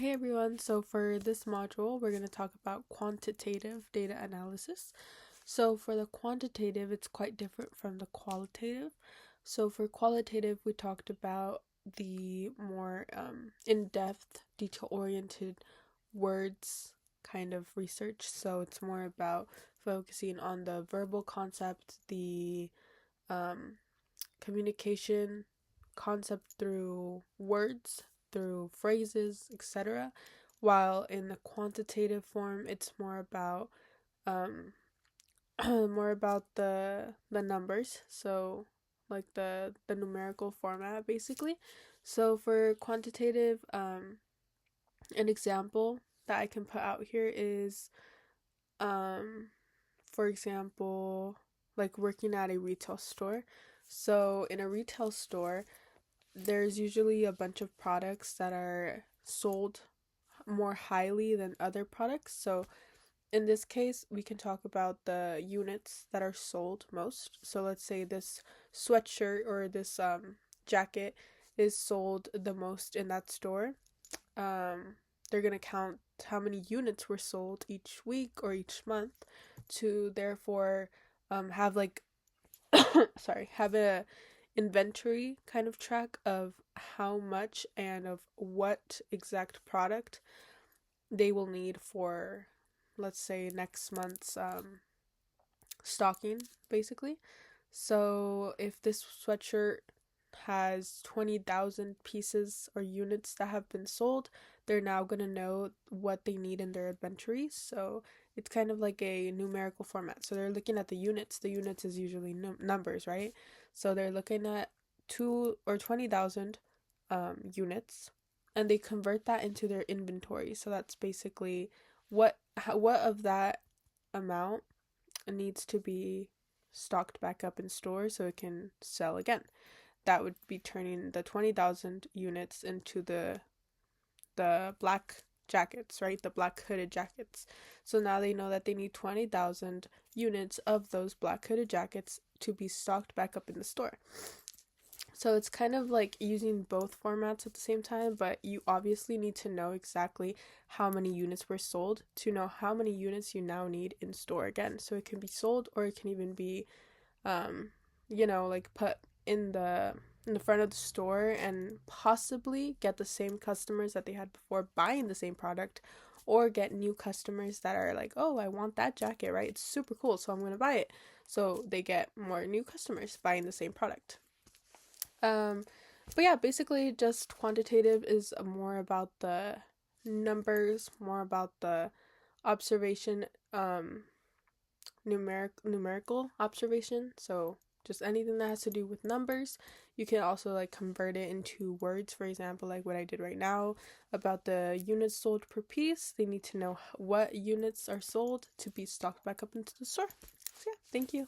Hey everyone, so for this module, we're going to talk about quantitative data analysis. So for the quantitative, it's quite different from the qualitative. So for qualitative, we talked about the more in-depth, detail-oriented words kind of research. So it's more about focusing on the verbal concept, the communication concept through words, through phrases, etc. While in the quantitative form, it's more about um, more about the numbers. So like the numerical format basically. So for quantitative, an example that I can put out here is for example, like working at a retail store. So in a retail store, there's usually a bunch of products that are sold more highly than other products. So in this case, we can talk about the units that are sold most. So let's say this sweatshirt or this jacket is sold the most in that store. They're going to count how many units were sold each week or each month to therefore have like have a inventory kind of track of how much and of what exact product they will need for, let's say, next month's stocking basically. So if this sweatshirt has 20,000 pieces or units that have been sold, they're now going to know what they need in their inventory. So it's kind of like a numerical format. So they're looking at the units. The units is usually numbers, right? So they're looking at 2 or 20,000 units, and they convert that into their inventory. So that's basically what of that amount needs to be stocked back up in stores so it can sell again. That would be turning the 20,000 units into the black jackets, right? The black hooded jackets. So now they know that they need 20,000 units of those black hooded jackets to be stocked back up in the store. So it's kind of like using both formats at the same time, but you obviously need to know exactly how many units were sold to know how many units you now need in store again. So it can be sold, or it can even be like put in the front of the store and possibly get the same customers that they had before buying the same product, or get new customers that are like, oh, I want that jacket, right? It's super cool, so I'm going to buy it. So they get more new customers buying the same product. But yeah, basically just quantitative is more about the numbers, more about the observation, numerical observation. So just anything that has to do with numbers. You can also like convert it into words, for example, like what I did right now about the units sold per piece. They need to know what units are sold to be stocked back up into the store. So yeah, thank you.